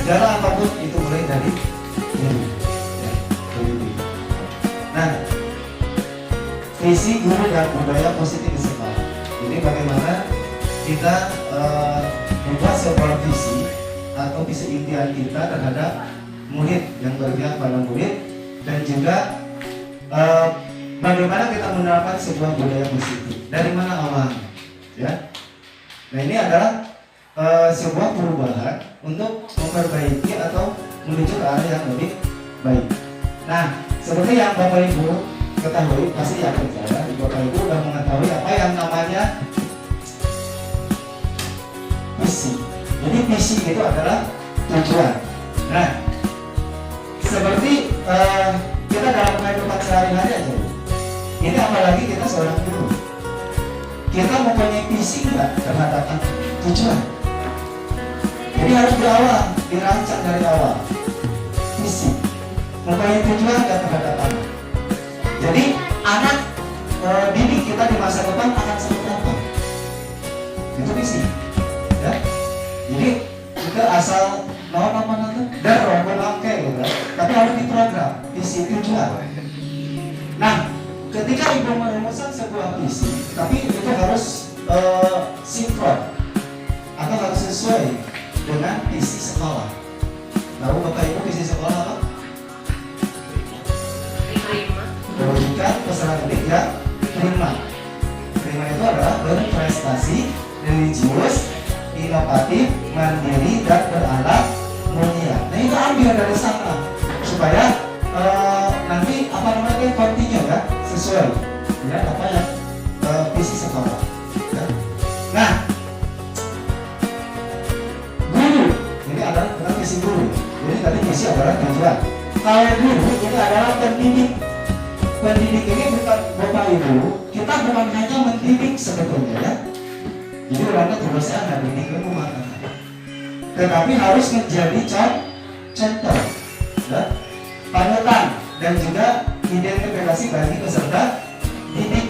segala apapun itu mulai dari guru. Ya, dari. Nah, visi guru dan budaya positif di sekolah. Jadi bagaimana kita membuat sebuah visi atau visi impian kita terhadap murid yang berpihak pada murid, dan juga bagaimana kita menerapkan sebuah budaya positif. Dari mana awalnya? Ya. Nah, ini adalah sebuah perubahan untuk memperbaiki atau menuju ke arah yang lebih baik. Nah, seperti yang Bapak Ibu ketahui, pasti yang percaya, Bapak Ibu sudah mengetahui apa yang namanya visi. Jadi visi itu adalah tujuan. Nah, seperti kita dalam kehidupan sehari-hari aja. Ini apalagi kita seorang guru. Kita mempunyai visi enggak terhadap tujuan? Jadi harus di awal, dirancang dari awal. Visi. Mempunyai tujuan enggak terhadap anak. Jadi anak didik kita di masa depan akan seperti apa? Itu visi. Ya. Jadi kita asal nama darah berangkai gitu, tapi harus diprogram visi tujuan. Nah, ketika ibu merumuskan sebuah visi, tapi itu harus sinkron atau harus sesuai dengan visi sekolah. Lalu Bapak Ibu visi sekolah apa? Mewujudkan peserta didik yang prima. Prima itu adalah berprestasi, religius, inovatif, mandiri, dan berakhlak mulia. Nah, itu ambil dari sana supaya nanti apa namanya continue ya, sesuai ya apa yang visi sekolah. Ya. Nah, guru ini adalah visi guru. Jadi tadi visi adalah tujuan. Kalau guru ini adalah pendidik. Pendidik ini bukan Bapak Ibu, kita bukan hanya mendidik sebetulnya ya. Jadi orangnya tugasnya nggak didik ilmu mata, tetapi harus menjadi contoh, ya, panutan, dan juga identifikasi bagi peserta didik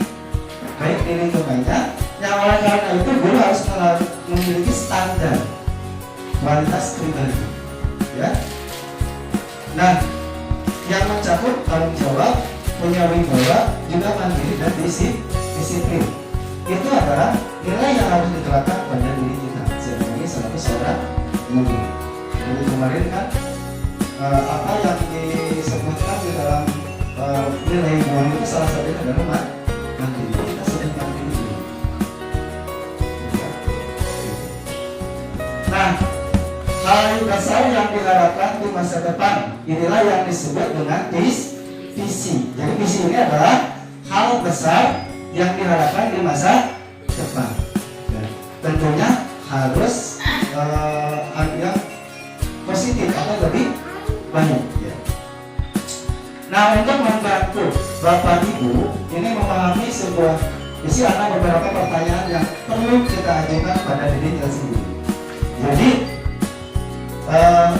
baik di lingkungannya. Yang oleh karena itu guru harus memiliki standar kualitas pribadi, ya. Nah, yang mencakup tanggung jawab, punya wibawa, juga mandiri dan disiplin. Itu adalah nilai yang harus diterapkan pada diri kita sebagai seorang guru. Jadi kemarin kan apa yang disebutkan di dalam nilai guru itu salah satunya adalah mandiri. Kita sudah mandiri. Nah, hal dasar yang diharapkan di masa depan inilah yang disebut dengan visi. Jadi visi ini adalah hal besar yang diharapkan di masa depan. Ya. Tentunya harus yang positif atau lebih banyak. Ya. Nah, untuk membantu Bapak Ibu ini memahami sebuah visi, ada beberapa pertanyaan yang perlu kita ajukan pada diri kita sendiri. Jadi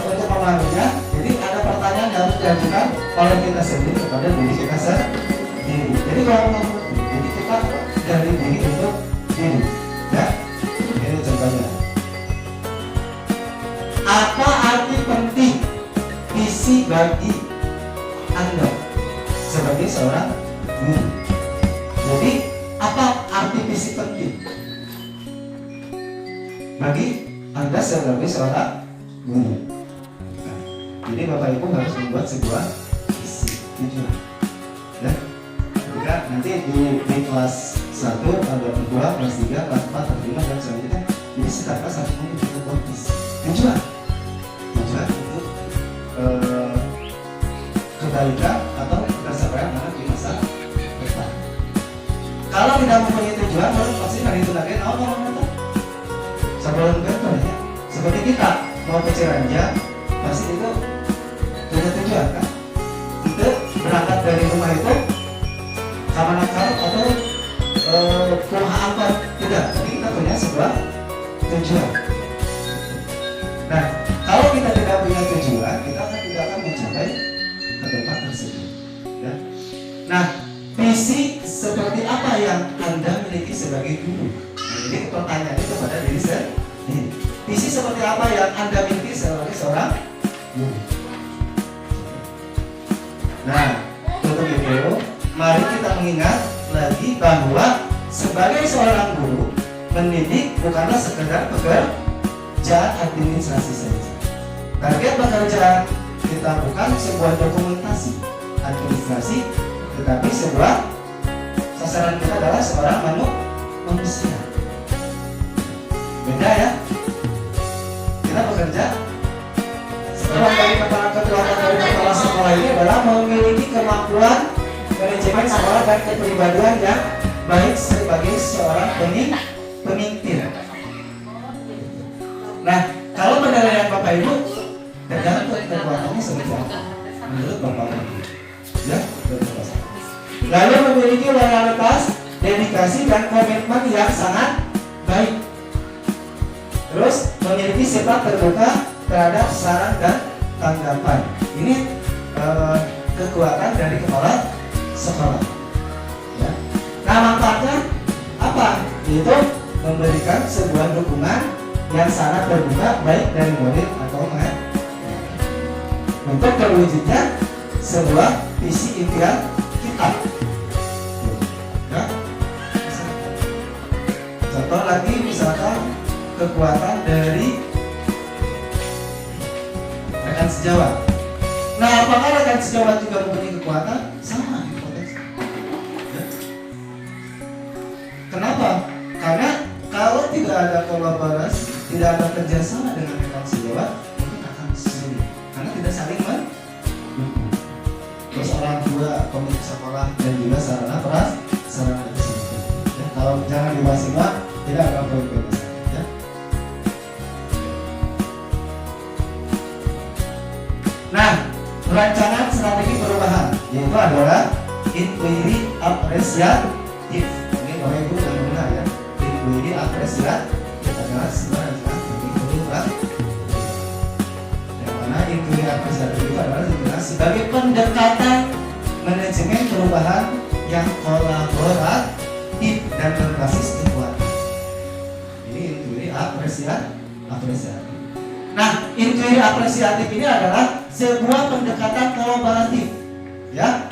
untuk memahaminya, jadi ada pertanyaan yang harus diajukan oleh kita sendiri kepada diri kita sendiri. Jadi kalau jadi kita dari diri untuk diri, ya. Ini contohnya. Apa arti penting visi bagi Anda sebagai seorang guru? Jadi apa arti visi penting bagi Anda sebagai seorang guru? Nah, jadi Bapak Ibu harus membuat sebuah visi tujuan. Ya. Jika nanti di kelas 1, ada 2, kelas 3, kelas 4, kelas 5 dan selanjutnya, jadi setiap kelas harus memiliki sebuah visi tujuan untuk kebaikan atau kesejahteraan anak di masa depan. Kalau tidak mempunyai tujuan, baru pasti hari itu lagi sebelum ya. Seperti kita mau ke Ciranjang, pasti itu punya tujuan kan? Itu berangkat dari rumah itu sama nakal atau pulang apa tidak, tapi kita punya sebuah tujuan. Nah, kalau kita tidak punya tujuan, kita tidak akan mencapai ke tempat tersebut. Ya. Nah, visi seperti apa yang Anda miliki sebagai guru? Nah, jadi pertanyaan itu pada diri sendiri. Visi seperti apa yang Anda miliki sebagai seorang Nah, untuk itu, mari kita mengingat lagi bahwa sebagai seorang guru, mendidik bukanlah sekedar pekerjaan administrasi saja. Target pekerjaan kita bukan sebuah dokumentasi administrasi, tetapi sebuah sasaran kita adalah seorang manusia. Beda ya. Kita bekerja setelah dari kekuatan dari kepala sekolah ini adalah memiliki kemampuan manajemen sekolah dan kepribadian yang baik sebagai seorang pemimpin. Nah, kalau penilaian Bapak Ibu tergantung kekuatannya seperti apa menurut Bapak Ibu. Ya, lalu memiliki loyalitas, dedikasi dan komitmen yang sangat baik. Terus memiliki sifat terbuka terhadap saran dan tanggapan. Ini kekuatan dari kepala sekolah. Ya. Nah, manfaatnya apa? Yaitu memberikan sebuah dukungan yang sangat terbuka baik dari murid atau murid untuk terwujudnya sebuah visi impian kita. Ya. Contoh lagi misalkan kekuatan dari rekan sejawat. Nah, apakah rekan sejawat juga mempunyai kekuatan? Sama potensi. Ya. Kenapa? Karena kalau tidak ada kolaborasi, tidak ada kerjasama dengan rekan sejawat, mungkin akan sulit. Karena tidak saling mendukung. Terus orang tua, komite sekolah, dan juga sarana prasarana kesehatan. Ya, kalau jangan dibahas-bahas, tidak akan progres. Nah, rancangan strategi perubahan yaitu adalah inquiry apresiatif. Ini Bapak Ibu yang benar ya. Inquiry apresiatif adalah sebuah rancangan strategi perubahan. Yang mana inquiry apresiatif itu adalah dikenal sebagai pendekatan manajemen perubahan yang kolaboratif dan berbasis kekuatan. Ini inquiry apresiatif. Nah, inquiry apresiatif ini adalah sebuah pendekatan kolaboratif, ya,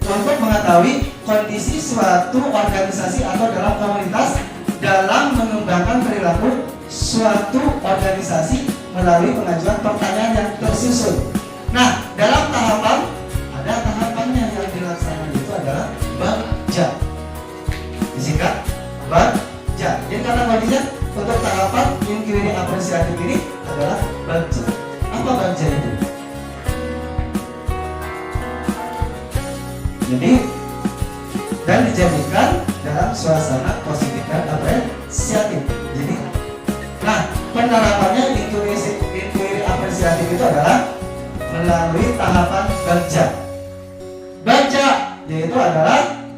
untuk mengetahui kondisi suatu organisasi atau dalam komunitas dalam mengembangkan perilaku suatu organisasi melalui pengajuan pertanyaan yang tersusun. Nah, dalam tahapan ada tahapannya yang dilaksanakan itu adalah baca. Disingkat baca. Jadi kata kuncinya untuk tahapan inquiry apresiatif ini adalah baca. Apa baca itu? Jadi dan dijadikan dalam suasana positif dan apresiatif. Jadi, nah penerapannya inquiry apresiatif itu adalah melalui tahapan baca. Baca yaitu adalah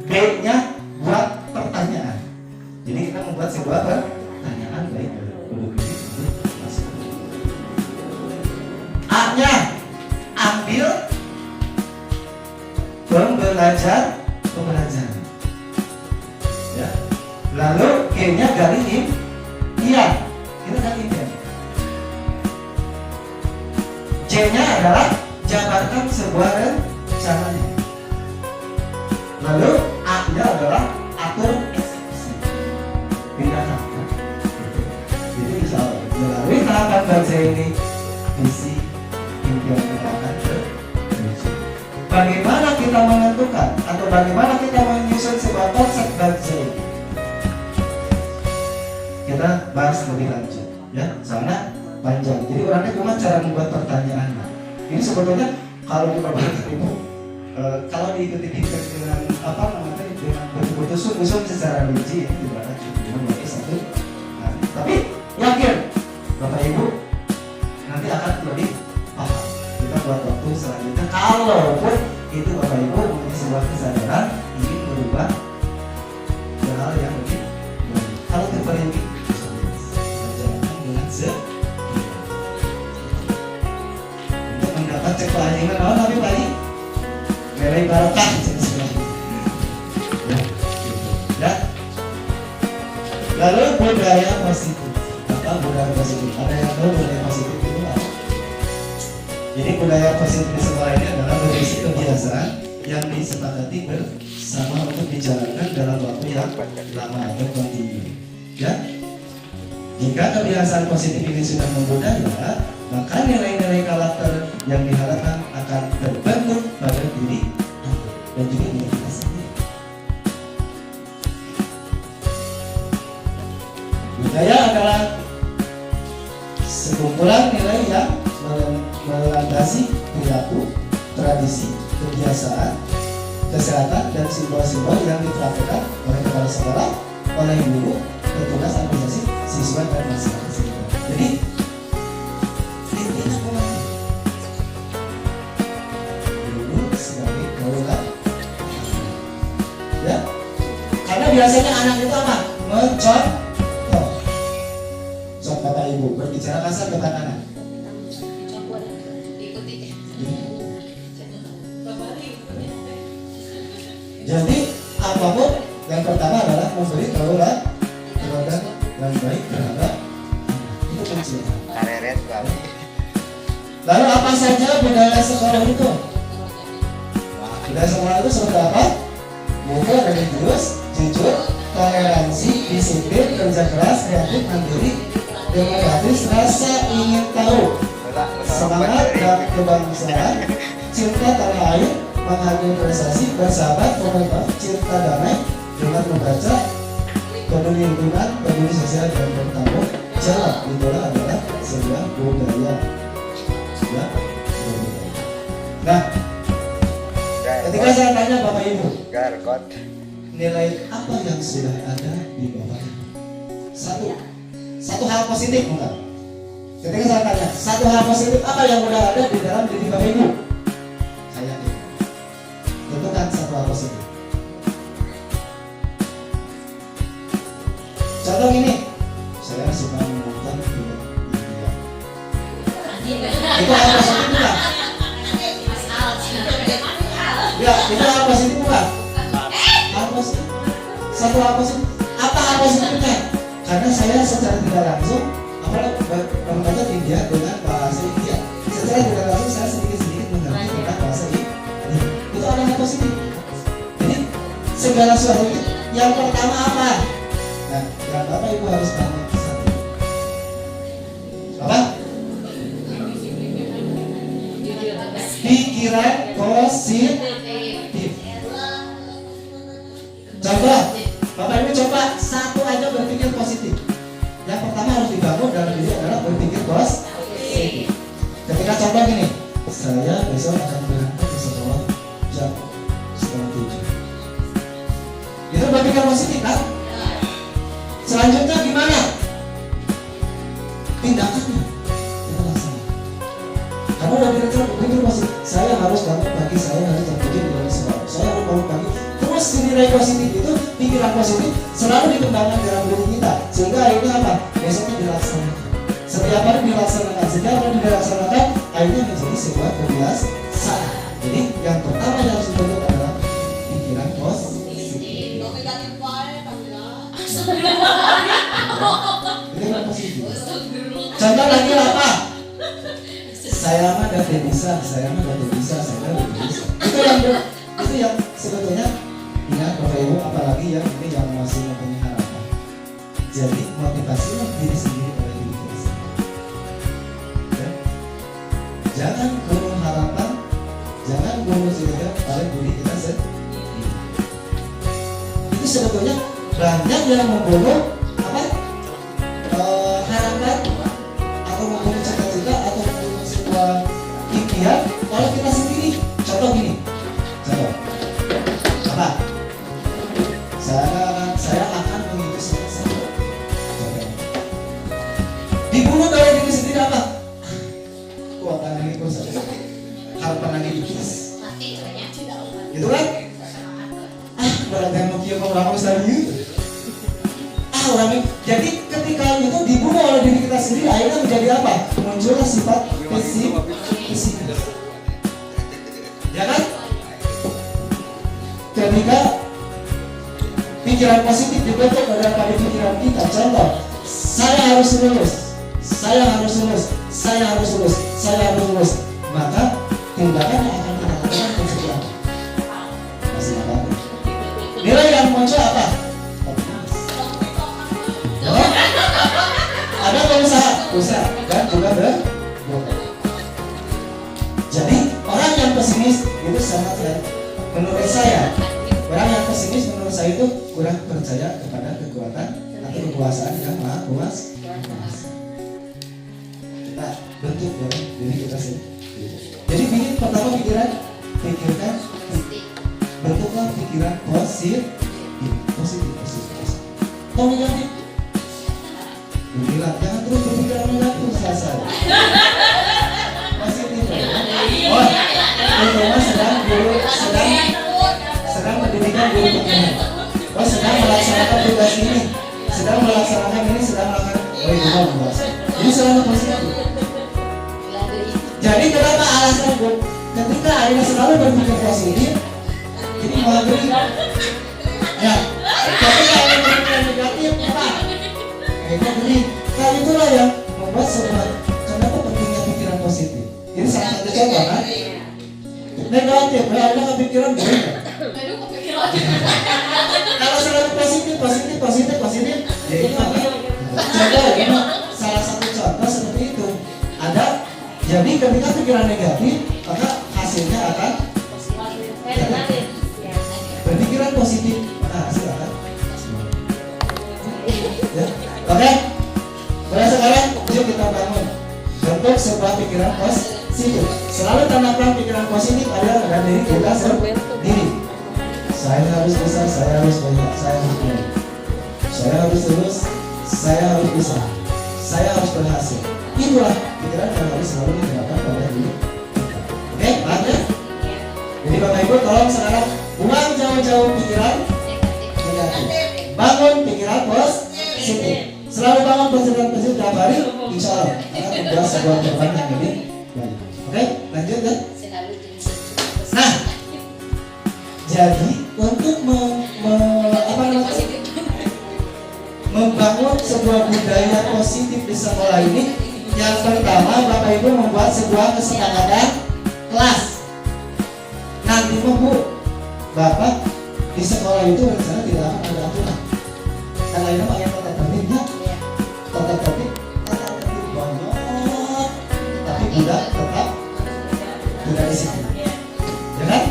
B-nya buat pertanyaan. Jadi kita membuat sebuah pertanyaan baik A-nya ambil pembelajaran. Ya. Lalu G-nya gali impian. Kita gali impian. J-nya adalah jabarkan sebuah rencananya. Lalu A-nya adalah atur eksekusi. Pindahkan. Jadi bisa melalui tahapan baca ini visi impian kita akan terwujud. Bagaimana kita menentukan atau bagaimana kita menyusun sebuah konsep baca ini? Kita bahas lebih lanjut, ya, soalnya panjang. Jadi orangnya cuma cara membuat pertanyaan. Ini sebetulnya kalau diperbaiki itu, kalau diikuti dengan apa namanya dengan betul-betul sungguh-sungguh secara rinci, itu tidak akan cukup memiliki satu. Nah, tapi yakin Bapak Ibu nanti akan lebih paham. Kita buat waktu selanjutnya. Kalaupun itu Bapak Ibu mempunyai sebuah kesadaran ingin berubah hal yang lebih baik. Kalau terperinci berjalan dengan untuk mendapat kebahagiaan awal tapi baik dari barokah ya. Lalu budaya positif. Apa budaya positif? Ada yang tahu budaya positif itu apa? Jadi budaya positif di sekolah ini adalah berisi kebiasaan yang disepakati bersama untuk dijalankan dalam waktu yang lama atau kontinu. Ya, jika kebiasaan positif ini sudah membudaya, maka nilai-nilai karakter yang diharapkan akan terbentuk pada diri dan juga diri kita sendiri. Budaya adalah sekumpulan nilai yang melandasi perilaku, tradisi, kebiasaan, kesehatan, dan simbol-simbol yang diterapkan oleh kepala sekolah, oleh guru, petugas administrasi, siswa, dan masyarakat sekitar. Jadi intinya sekolah guru sebagai kaulah, ya, karena biasanya anak itu apa? Mencontoh. Sok bapak ibu berbicara kasar depan anak. Jadi apapun yang pertama adalah memberi teladan yang baik terhadap itu kecil. Lalu apa saja budaya sekolah itu? Budaya sekolah itu seperti apa? Yaitu religius, jujur, toleransi, disiplin, kerja keras, kreatif, mandiri, demokratis, rasa ingin tahu, semangat dan kebangsaan, cinta tanah air, menghargai prestasi, bersahabat, komunitas, cinta damai, dengan membaca, peduli lingkungan, peduli sosial, dan bertanggung jawab. Itulah adalah sebuah budaya. Ya, budaya. Nah, ketika saya tanya Bapak Ibu, nilai apa yang sudah ada di Bapak Ibu? Satu hal positif bukan? Ketika saya tanya, satu hal positif apa yang sudah ada di dalam diri Bapak Ibu? Saya ini tentukan satu hal positif. Contoh gini, saya suka menonton film India. Itu hal positif bukan? Ya, itu hal positif bukan? Hal positif. Satu hal positif. Apa hal positifnya? Karena saya secara tidak langsung menonton India dengan bahasa India. Secara tidak langsung saya sedikit-sedikit mengerti tentang bahasa India. Itu adalah hal positif. Jadi segala sesuatu itu yang pertama apa? Nah, yang Bapak Ibu harus tahu satu. Apa? Pikiran positif. Coba, Bapak Ibu coba satu aja berpikir positif. Yang pertama harus dibangun dalam diri adalah berpikir positif. Ketika contoh gini, saya besok akan berangkat ke sekolah jam 7. Itu berpikir positif kan? Selanjutnya gimana? Tindakannya kita laksanakan. Kamu udah berpikir positif. Saya harus bangun pagi, saya harus terjun dari sekolah. Saya harus bangun pagi. Terus nilai positif itu, pikiran positif selalu dikembangkan dalam diri kita. Sehingga akhirnya apa? Besoknya dilaksanakan. Setiap hari dilaksanakan. Setiap hari dilaksanakan, akhirnya menjadi sebuah kebiasaan. Jadi yang pertama yang harus dibentuk adalah pikiran positif. Contoh lagi apa? Saya mah udah bisa, saya mah udah bisa, saya mah udah bisa. Itu yang sebetulnya ingat Bapak Ibu, apalagi yang ini yang masih mempunyai harapan. Jadi motivasilah diri sendiri oleh diri kita sendiri. Ya? Jangan guru harapan, jangan guru surga pada diri kita sendiri. Itu sebetulnya banyak yang membunuh apa? Harapan atau membunuh cita-cita atau membunuh sebuah impian oleh kita sendiri. Contoh gini, contoh apa? Saya akan mengikuti sama. Dibunuh oleh diri sendiri apa? Kok akan mengikuti saya? Harapan lagi dikis. Gitu kan? Berarti mau kieu orang serius. Orang jadi ketika itu dibunuh oleh diri kita sendiri, akhirnya menjadi apa? Muncullah sifat pesimis. Ya kan? Ketika pikiran positif dibentuk pada pikiran kita, contoh, saya harus lulus, saya harus lulus, saya harus lulus, saya harus lulus. Maka tindakan yang akan kita lakukan seperti apa? Masih apa? Nilai yang muncul apa? Oh, ada usaha dan juga berbobot. Jadi orang yang pesimis itu sangat ya, menurut saya orang yang pesimis menurut saya itu kurang percaya kepada kekuatan atau kekuasaan yang maha kuasa. Kita bentuk ya, diri kita sendiri. Jadi bikin pertama pikirkan, bentuklah pikiran positif. Kalau negatif, bilang jangan terus berpikiran negatif selesai. Positif. Oh, terutama sedang pendidikan guru pendidikan. Oh, sedang melaksanakan tugas ini, sedang melaksanakan. Oh, itu mau membahas. Ini selalu positif. Jadi kenapa alasan gue ketika Aina selalu berpikir positif, jadi mengakhiri ya. Tapi kalau berpikir negatif apa? Akhirnya gini. Hal itulah yang membuat sebuah kenapa pentingnya pikiran positif. Ini salah satu contoh kan? Negatif, ya Aina kepikiran boleh nggak? Kalau selalu positif, ya itu apa? Contoh ya, salah satu contoh seperti itu. Ada. Jadi ketika pikiran negatif, maka hasilnya akan berpikiran positif, maka hasil akan ya. Oke? Mulai sekarang, yuk kita bangun bentuk sebuah pikiran positif. Selalu tanamkan pikiran positif ada dalam diri kita sendiri. Saya harus besar, saya harus banyak, saya harus banyak. Saya harus terus, saya harus bisa, saya harus berhasil. Itulah pikiran yang harus selalu diterapkan pada diri kita. Oke, paham ya? Jadi Bapak Ibu tolong sekarang buang jauh-jauh pikiran negatif. Bangun pikiran positif. Selalu bangun pikiran positif tiap hari, insya Allah akan membuat sebuah perubahan yang lebih baik. Oke, lanjut ya. Nah, jadi untuk membangun sebuah budaya positif di sekolah ini, yang pertama Bapak Ibu membuat sebuah kesepakatan kelas. Nanti Bu, Bapak di sekolah itu rencana tidak akan ada aturan. Kalau ini pakai tata tertibnya, tata tertib banyak, tapi tidak tetap tidak disiplin, ya kan?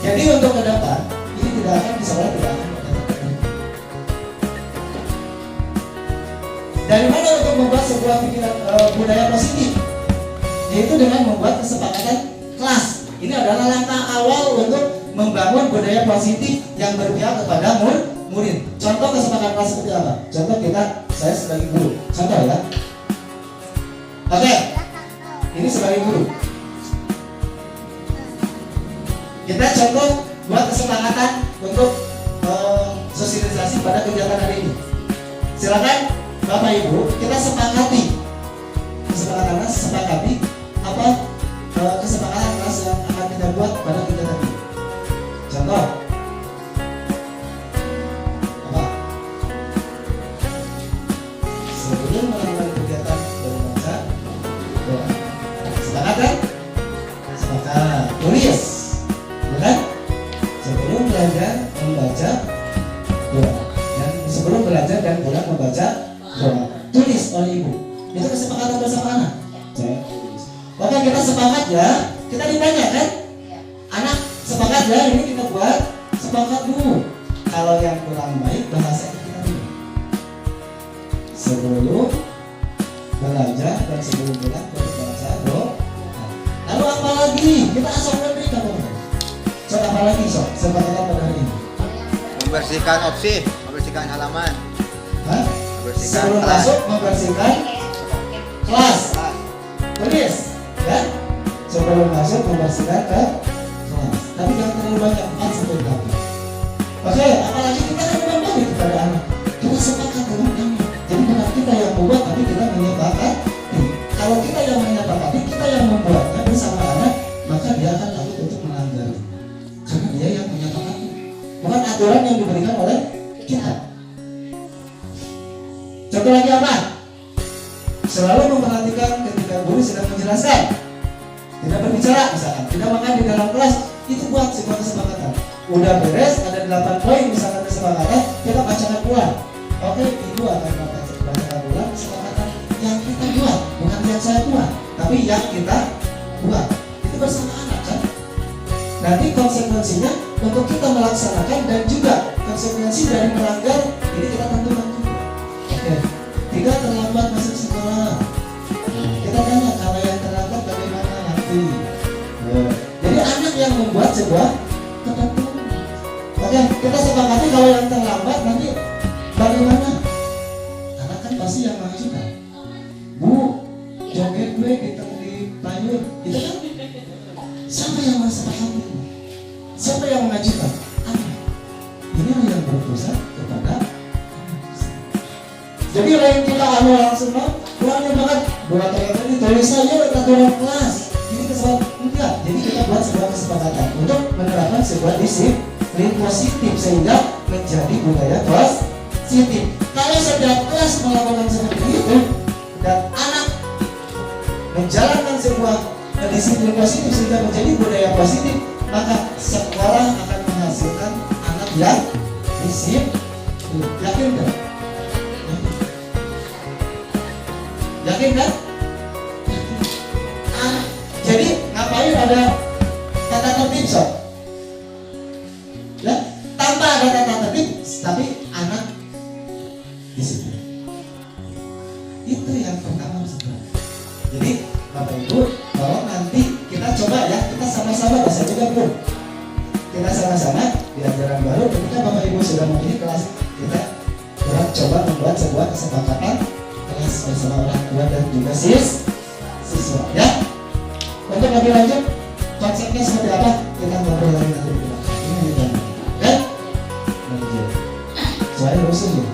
Jadi untuk ke depan ini tidak akan di sekolah tidak akan. Dari mana untuk membuat sebuah pikiran budaya positif? Yaitu dengan membuat kesepakatan kelas. Ini adalah langkah awal untuk membangun budaya positif yang berpihak kepada murid. Contoh kesepakatan kelas seperti apa? Contoh saya sebagai guru. Contoh ya. Oke. Ini sebagai guru. Kita contoh buat kesepakatan untuk sosialisasi pada kegiatan hari ini. Silakan. Bapak Ibu, kita sepakati apa kesepakatan kelas yang akan kita buat pada kegiatan ini. Contoh, apa? Sebelum melakukan kegiatan berbaca, sepakat kan? Sepakat. Tulis, bukan? Sebelum belajar membaca doa, dan sebelum belajar dan pulang membaca doa, tulis oleh ibu. Itu kesepakatan bersama anak. Oke, kita sepakat ya. Kita ditanya kan, anak sepakat ya, ini kita buat sepakat dulu. Kalau yang kurang baik bahasa kita dulu. Sebelum belajar dan sebelum pulang membaca doa. Lalu apa lagi? Kita asal berikan dong. Soal apa lagi sepakatan pada hari ini? Membersihkan opsi, membersihkan halaman. Hah? Sebelum masuk membersihkan kelas. Tulis ya. Sebelum masuk membersihkan kelas. Tapi jangan terlalu banyak, 4 sampai 8. Oke, apalagi kita kan berbagi kepada anak. Kita sepakat dengan kami. Jadi bukan kita yang membuat, tapi kita menyepakati. Kalau kita yang menyepakati, kita yang membuatnya bersama anak, maka dia akan takut untuk melanggar. Karena dia yang menyepakati. Bukan aturan yang diberikan oleh kita. Contoh lagi apa? Selalu memperhatikan ketika guru sedang menjelaskan. tidak berbicara misalkan, tidak makan di dalam kelas, itu buat sebuah kesepakatan. Udah beres, ada 8 poin misalkan kesepakatan, kita bacakan ulang. Oke, ibu akan bacakan ulang kesepakatan yang kita buat, bukan yang saya buat, tapi yang kita buat. Itu bersama anak kan. Nanti konsekuensinya untuk kita melaksanakan dan juga konsekuensi dari melanggar ini kita tentukan juga. Oke, tidak terlambat masuk sekolah. Kita tanya kalau yang terlambat bagaimana nanti. Jadi anak yang membuat sebuah ketentuan. Oke, kita sepakati kalau yang terlambat nanti bagaimana? Anak kan pasti yang mengajukan. Bu, joget gue di payung, itu kan? Siapa yang mensepakati? Siapa yang mengajukan? Anak. Inilah yang berpusat kepada anak. Jadi lain kita langsung kurangnya banget buat tadi tulis saja aturan kelas. Ini kesempatan enggak. Jadi kita buat sebuah kesepakatan untuk menerapkan sebuah disiplin positif sehingga menjadi budaya positif. Kalau setiap kelas melakukan seperti itu dan anak menjalankan sebuah disiplin positif sehingga menjadi budaya positif, maka sekolah akan menghasilkan anak yang disiplin. Yakin kan? Yakin kan? Jadi ngapain ada tata tertib sob? Ya, tanpa ada tata tertib, tapi anak disiplin. Itu yang pertama sebenarnya. Jadi Bapak Ibu, kalau nanti kita coba ya, kita sama-sama bahasa juga belum? Kita sama-sama di ajaran baru ketika Bapak Ibu sudah memilih kelas, kita coba membuat sebuah kesepakatan kelas bersama orang tua dan juga siswa ya. Untuk lebih lanjut konsepnya seperti apa kita ngobrol lagi nanti di belakang. Ini kita kan soalnya rusuh ya.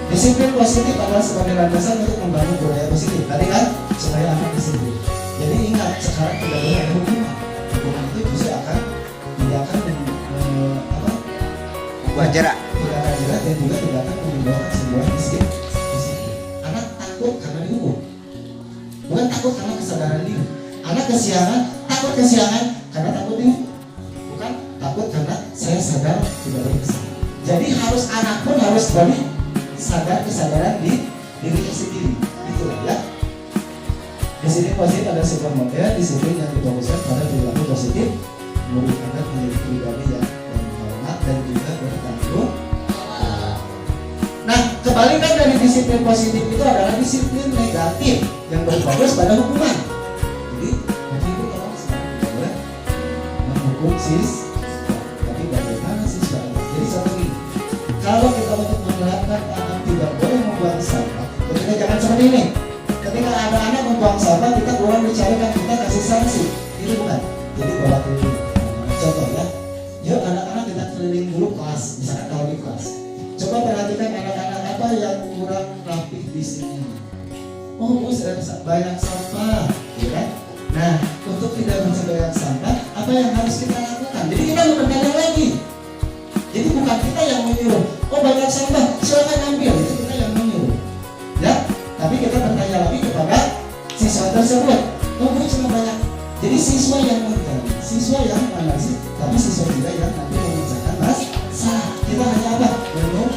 Disiplin positif adalah sebagai landasan untuk membangun budaya positif. Tadi kan supaya anak disiplin. Jadi ingat sekarang tidak boleh ada hukuman. Hukuman itu justru akan tidak akan membuat jarak. Tidak akan jarak dan juga tidak akan menimbulkan sebuah disiplin. Anak takut karena dihukum. Bukan takut karena kesadaran diri. Anak kesiangan, takut kesiangan karena takut dihukum. Bukan takut karena saya sadar tidak berkesan. Jadi harus anak pun harus balik sadar kesadaran di dirinya sendiri. Itulah ya. Disiplin positif adalah sebuah model disiplin yang difokuskan pada perilaku positif, murid akan menjadi pribadi yang berhormat dan juga bertanggung. Nah, kebalikan dari disiplin positif itu adalah disiplin negatif yang berfokus pada hukuman. Jadi, bagi ibu kalau misalnya tidak boleh menghukum tapi bagaimana siswa? Jadi seperti ini. Kalau kita untuk menerapkan anak tidak boleh membuang sampah, ketika jangan seperti ini. Ketika ada anak membuang sampah, kita kurang dicarikan, kita kasih sanksi. Itu bukan. Jadi bawa keliling. Contoh ya, yuk anak-anak kita keliling dulu kelas, misalkan kalau di kelas. Coba perhatikan anak-anak apa yang kurang rapih di sini. Oh, banyak sampah, ya kan? Nah, untuk tidak banyak sampah, apa yang harus kita lakukan? Jadi kita bertanya lagi. Jadi bukan kita yang menyuruh. Oh, banyak sampah, silakan ambil. Itu kita yang menyuruh. Ya, tapi kita bertanya lagi kepada siswa tersebut. Oh, bu, cuma banyak. Jadi siswa yang menggali, siswa yang analisis, tapi siswa juga yang nanti mengerjakan masalah. Kita hanya apa? Menurut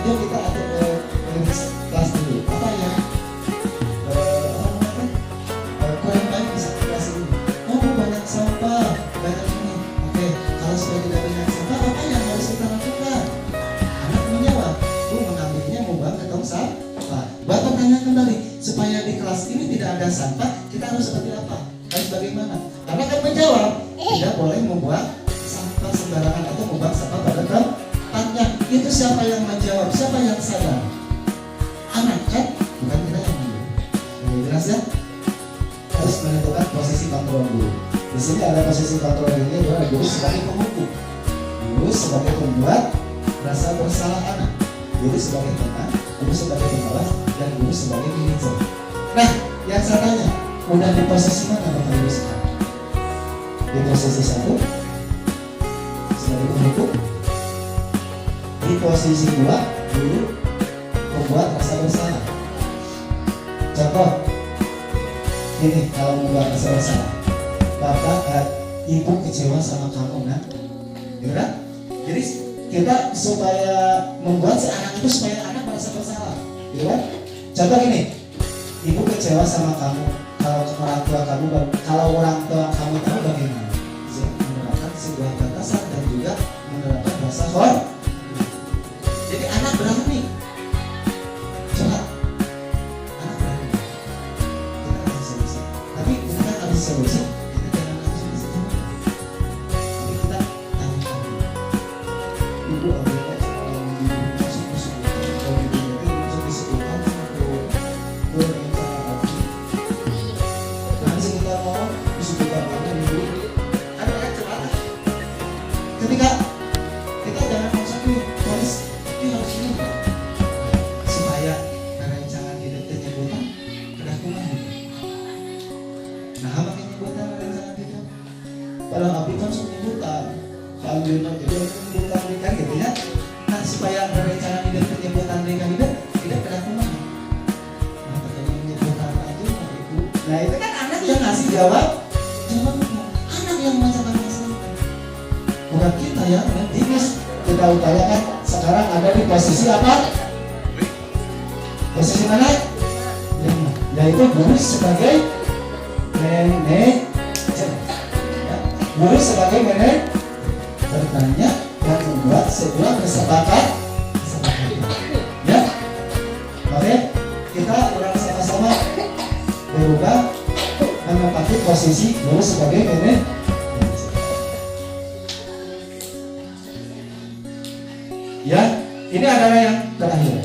yuk kita atur kelas dulu. Apa yang kurang baik bisa kelas ini? Oh, banyak sampah, banyak ini. Oke, kalau sudah tidak banyak sampah, apa yang harus kita lakukan? Anak menjawab, bu mengambilnya membuang ke tong sampah. Buat pertanyaan kembali, supaya di kelas ini tidak ada sampah, kita harus seperti apa? Harus bagaimana? Karena kan menjawab, tidak boleh membuang sampah sembarangan atau membuang sampah pada tempatnya. Itu siapa yang menjawab? Siapa yang sadar? Anak kan? Bukan kita yang menjawab. Ini jelas ya? Harus menentukan posisi kontrol guru. Di sini ada posisi kontrol ini adalah guru sebagai penghukum, guru sebagai pembuat rasa bersalah anak, guru sebagai teman, guru sebagai pengawas, dan guru sebagai manajer. Nah, yang saya tanya, udah di posisi mana Bapak Ibu sekarang? Di posisi 1 sebagai penghukum, di posisi 2 guru pembuat rasa bersalah. contoh ini kalau membuat masalah bapak ibu kecewa sama kamu kan, ya kan? Jadi kita supaya membuat si anak itu supaya anak merasa bersalah, ya kan? Contoh gini, ibu kecewa sama kamu, kalau orang tua kamu tahu bagaimana? Menerapkan sebuah batasan dan juga menerapkan bahasa hormat. Jadi anak berani, coba anak berani, kita kasih solusi. Tapi kita kasih solusi, kita jangan kasih solusi sama. Tapi kita tanya kamu, ibu ada kalau ibu masuk kalau ibu itu masuk disebutkan atau dengan cara apa? Nanti kita mau disebutkan apa ibu? Ada kan coba? Ketika kita jangan masuk nih, polis ini harus ini supaya rancangan hidup penyebutan kedakuman. Nah, makanya nyebutan rancangan hidup. Kalau abdi kan sudah nyebutan, kalau dia nyebutan kan gitu ya. Nah, supaya rancangan hidup penyebutan dengan hidup kedakuman. Nah, pertanyaan penyebutan aja ibu. Nah, itu kan anak yang ngasih jawab anak yang mengajarkan masalah. Bukan kita ya, nanti kita upayakan sekarang ada di posisi apa? Posisi mana? Yaitu guru sebagai manajer. Ya. Guru sebagai manajer bertanya dan membuat sebuah kesepakatan. Ya, oke, kita ulang sama-sama berubah menempati posisi guru sebagai manajer. Ya, ini adalah yang terakhir.